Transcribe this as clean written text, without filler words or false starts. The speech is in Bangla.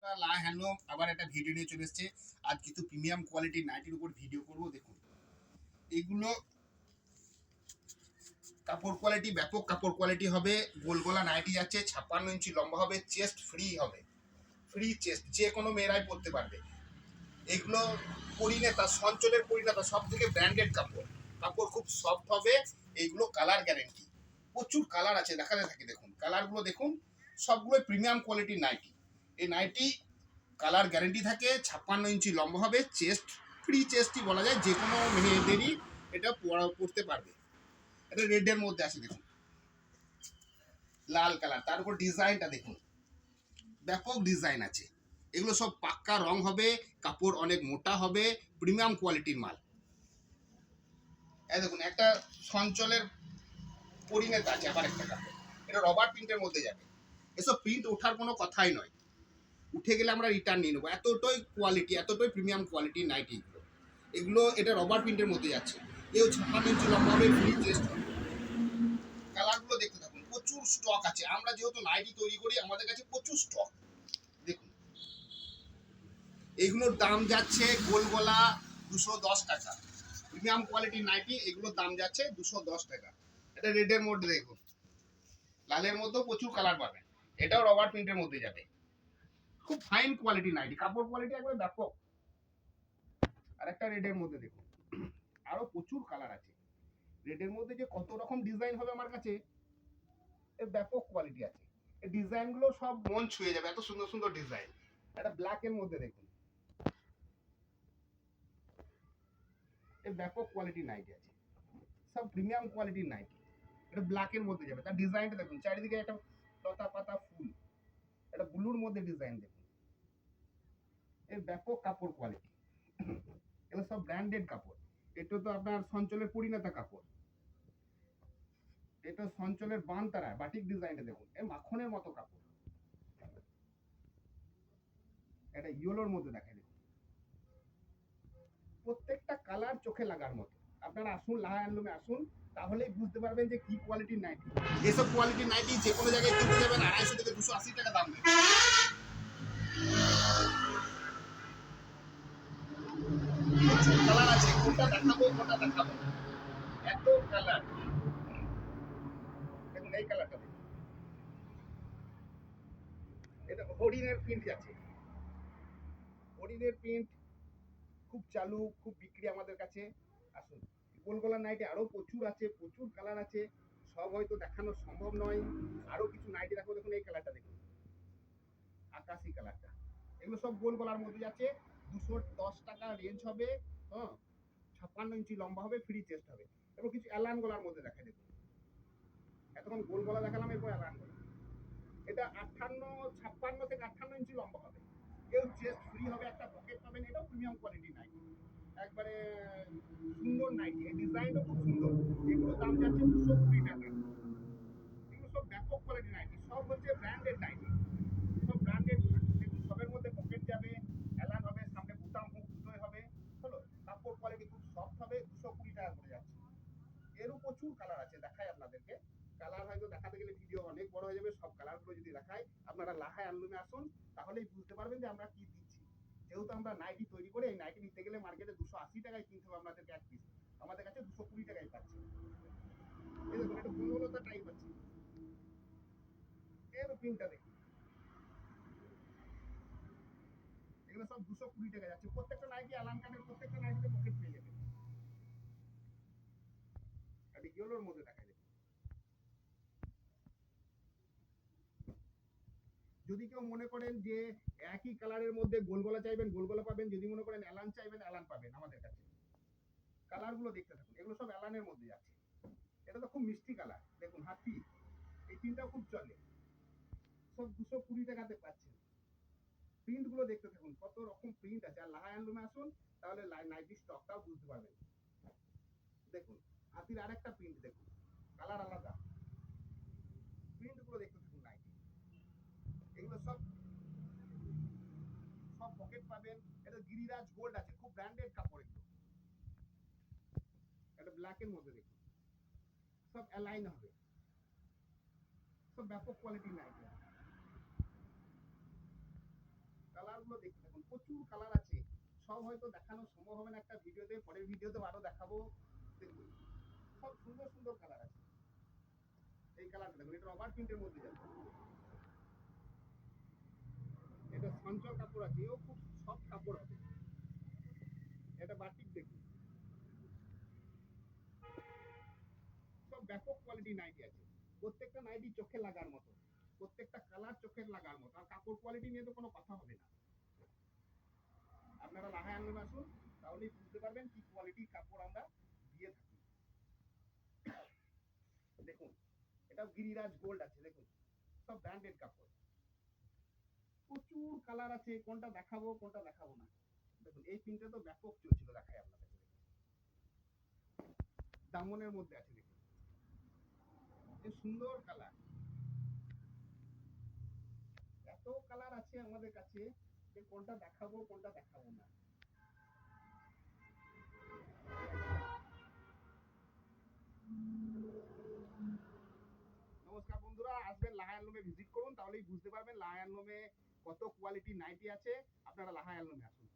বন্ধুরা, লা হ্যান্ডলুম আবার একটা ভিডিও নিয়ে চলে এসেছে। আজ কিছু প্রিমিয়াম কোয়ালিটির নাইটির উপর ভিডিও করব। দেখুন, এগুলো কাপড় কোয়ালিটি ব্যাপক কাপড় কোয়ালিটি হবে। গোল গলা নাইটি যাচ্ছে, 56 ইঞ্চি লম্বা হবে, চেস্ট ফ্রি হবে, ফ্রি চেস্ট, যে কোনো মেয়েরাই পরতে পারবে। এগুলো পরিণেতা, সঞ্চলের পরিণেতা, সব থেকে ব্র্যান্ডেড কাপড়। কাপড় খুব সফট হবে। এইগুলো কালার গ্যারেন্টি, প্রচুর কালার আছে, দেখাতে থাকি। দেখুন কালারগুলো দেখুন, সবগুলোই প্রিমিয়াম কোয়ালিটির নাইটি। এই নাইটি কালার গ্যারেন্টি থাকে, 56 ইঞ্চি লম্বা হবে, চেস্ট ফ্রি চেস্টই বলা যায়, যে কোনো মেয়েদেরই এটা পরতে পারবে। এটা রেডের মধ্যে আছে, দেখুন লাল কালার, তার উপর ডিজাইনটা দেখুন, ব্যাপক ডিজাইন আছে। এগুলো সব পাক্কা রং হবে, কাপড় অনেক মোটা হবে, প্রিমিয়াম কোয়ালিটির মাল। এই দেখুন একটা সঞ্চলের পরিণেতা আছে, আবার একটা কাপড়, এটা রবার প্রিন্টের মধ্যে যাবে। এসব প্রিন্ট ওঠার কোনো কথাই নয়, উঠে গেলে আমরা রিটার্ন নিয়ে নেবো। এতটাই কোয়ালিটি, এতটাই প্রিমিয়াম কোয়ালিটি নাইটি এগুলো। এগুলো এটা রবার প্রিন্টের মধ্যে যাচ্ছে। এও 56 ইঞ্চি লম্বা হবে, ফ্রি চেস্ট হবে। কালারগুলো দেখতে থাকুন, প্রচুর স্টক আছে। আমরা যেহেতু নাইটি তৈরি করি, আমাদের কাছে প্রচুর স্টক। দেখুন এগুলোর দাম যাচ্ছে গোল গলা 210 টাকা। প্রিমিয়াম কোয়ালিটির নাইটি, এগুলোর দাম যাচ্ছে 210 টাকা। এটা রেডের মধ্যে দেখুন, লালের মধ্যেও প্রচুর কালার পাবেন। এটাও রবার প্রিন্টের মধ্যে যাবে, খুব ফাইন কোয়ালিটি নাইটি, কাপড় কোয়ালিটি একবার ব্যাপক। আর একটা রেডের মধ্যে দেখুন, আরো প্রচুর কালার আছে। রেডের মধ্যে যে কত রকম ডিজাইন হবে আমার কাছে, এর ব্যাপক কোয়ালিটি আছে। এই ডিজাইনগুলো সব মন ছুঁয়ে যাবে, এত সুন্দর সুন্দর ডিজাইন। একটা ব্ল্যাক এর মধ্যে দেখুন, এর ব্যাপক কোয়ালিটি নাইটি আছে, সব প্রিমিয়াম কোয়ালিটির নাইটি। এটা ব্ল্যাক এর মধ্যে যাবে, তার ডিজাইনটা দেখুন, চারিদিকে একটা লতা পাতা ফুল, এটা ব্লুর মধ্যে ডিজাইন দেখুন। এর ব্যাপক কাপড় কোয়ালিটি, এগুলো সব ব্র্যান্ডেড কাপড়। এটা তো আপনার সঞ্চলের পরিণেতা কাপড়। এটা সঞ্চলের বানতারা বাটিক ডিজাইনটা দেখুন, এর মাখনের মতো কাপড়। এটা ইয়েলোর মধ্যে দেখা দেখুন, প্রত্যেকটা কালার চোখে লাগার মতো। আপনারা আসুন, লাহা হ্যান্ডলুমে আসুন, তাহলেই বুঝতে পারবেন যে কি কোয়ালিটির নাইটি। এসব কোয়ালিটির নাইটি যে কোনো জায়গায় কিনতে যাবেন 250 থেকে 280 টাকা দাম নেবে। প্রচুর কালার আছে, কোনটা দেখাবো কোনটা দেখাবো, এত কালার। দেখুন এই কালারটা দেখুন, এটা হরিণের প্রিন্ট আছে। হরিণের প্রিন্ট খুব চালু, খুব বিক্রি আমাদের কাছে। আসুন, গোল গলার নাইটি আরো প্রচুর আছে, প্রচুর কালার আছে, সব হয়তো দেখানো সম্ভব নয়। আরো কিছু নাইটি দেখো, দেখুন এই কালারটা দেখুন, আকাশি কালারটা। এগুলো সব গোল গলার মধ্যে যাচ্ছে, 210 টাকা রেঞ্জ হবে। হ্যাঁ, 56 ইঞ্চি লম্বা হবে, ফ্রি চেস্ট হবে। এবং কিছু অ্যালান গলার মধ্যে দেখা দেখুন, এতক্ষণ গোল গলা দেখালাম, এরপর অ্যালান গলা। এটা 56 থেকে 58 ইঞ্চি লম্বা হবে, এও চেস্ট ফ্রি হবে, একটা পকেট পাবেন। এটাও প্রিমিয়াম কোয়ালিটি নাইটি, একবারে সুন্দর নাইটি, এই ডিজাইনটা খুব সুন্দর। এগুলো দাম যাচ্ছে 220 টাকা। এগুলো সব ব্যাপক কোয়ালিটি নাইটি, সব হচ্ছে ব্র্যান্ডেড নাইটি, সব ব্র্যান্ডেড। দেখুন সবের মধ্যে পকেট যাবে, অ্যালান হবে, সামনে বুতাম হুক দুটোই হবে। হলো, কাপড় কোয়ালিটি খুব সফট হবে, 220 টাকা করে যাচ্ছে। এরও প্রচুর কালার আছে, দেখাই আপনাদেরকে। কালার হয়তো দেখাতে গেলে ভিডিও অনেক বড় হয়ে যাবে। সব কালারগুলো যদি দেখাই, আপনারা লাহা হ্যান্ডলুমে আসুন, তাহলেই বুঝতে পারবেন যে আমরা কি দিচ্ছি। যেহেতু আমরা নাইটি তৈরি করে, এই নাইটি নিতে গেলে মার্কেটে 280 টাকায় কিনতে হবে আপনাদেরকে এক পিস, আমাদের কাছে 220 টাকায় পাচ্ছি। এই দেখুন একটা বনলতা টাইপ আছে, এর প্রিন্টটা দেখুন, এগুলো সব 220 টাকা যাচ্ছে। প্রত্যেকটা নাইটি অ্যালান কাটের, প্রত্যেকটা নাইটিতে পকেট পেয়ে যাবে। একটা ইয়েলোর মধ্যে দেখা যায়। যদি কেউ মনে করেন যে একই কালারের মধ্যে গোলগলা চাইবেন, গোলগলা পাবেন। যদি মনে করেন অ্যালান চাইবেন, অ্যালান পাবেন আমাদের কাছে। কালারগুলো দেখতে থাকুন, এগুলো সব অ্যালানের মধ্যে যাচ্ছে। এটা তো খুব মিষ্টি কালার, দেখুন হাতি, এই প্রিন্টটাও খুব চলে, সব 220 টাকাতে পাচ্ছেন। প্রিন্টগুলো দেখতে থাকুন, কত রকম প্রিন্ট আছে। আর লাহা হ্যান্ডলুমে আসুন, তাহলে নাইটি স্টকটাও বুঝতে পারবেন। দেখুন হাতির আরেকটা প্রিন্ট দেখুন, কালার আলাদা। প্রিন্টগুলো দেখতে থাকুন নাইটি, এগুলো সব সব পকেট পাবেন। এটা গিরিরাজ গোল্ড আছে, খুব ব্র্যান্ডেড কাপড় এগুলো। এটা ব্ল্যাক এর মধ্যে দেখুন, সব অ্যালাইন হবে, সব ব্যাপক কোয়ালিটির নাইটি। কালার কালারগুলো দেখতে থাকুন, প্রচুর কালার আছে। সব হয়তো দেখানো সম্ভব হবে না একটা ভিডিওতে, পরের ভিডিওতে আরো দেখাবো। দেখুন সব সুন্দর সুন্দর কালার আছে। এই কালারটা দেখুন, এটা রবার প্রিন্টের মধ্যে যাবে। এটা সঞ্চল কাপড় আছে, এও খুব সফট কাপড় হবে। এটা বাটিক দেখুন, সব ব্যাপক কোয়ালিটি নাইটি আছে। প্রত্যেকটা নাইটি চোখে লাগার মতো, প্রত্যেকটা কালার চোখের লাগার মতো, আর কাপড় কোয়ালিটি নিয়ে তো কোনো কথা হবে না। আপনারা লাহাই আনবেন আসুন, তাহলেই বুঝতে পারবেন কি কোয়ালিটির কাপড় আমরা দিয়ে থাকি। দেখুন এটা গিরিরাজ গোল্ড আছে, দেখুন সব ব্র্যান্ডেড কাপড়, প্রচুর কালার আছে, কোনটা দেখাবো কোনটা দেখাবো না। দেখুন এই প্রিন্টটা তো ব্যাপক চলছিল, দেখাই আপনাদের। দামনের মধ্যে আছে, দেখুন এই সুন্দর কালার, এত কালার আছে আমাদের কাছে যে কোনটা দেখাবো কোনটা দেখাবো না। নমস্কার বন্ধুরা, আসবেন লাহাই আলমে ভিজিট করুন, তাহলেই বুঝতে পারবেন লাহাই আলমে কত কোয়ালিটি নাইটি আছে। আপনারা লাহাই আলমে আসুন।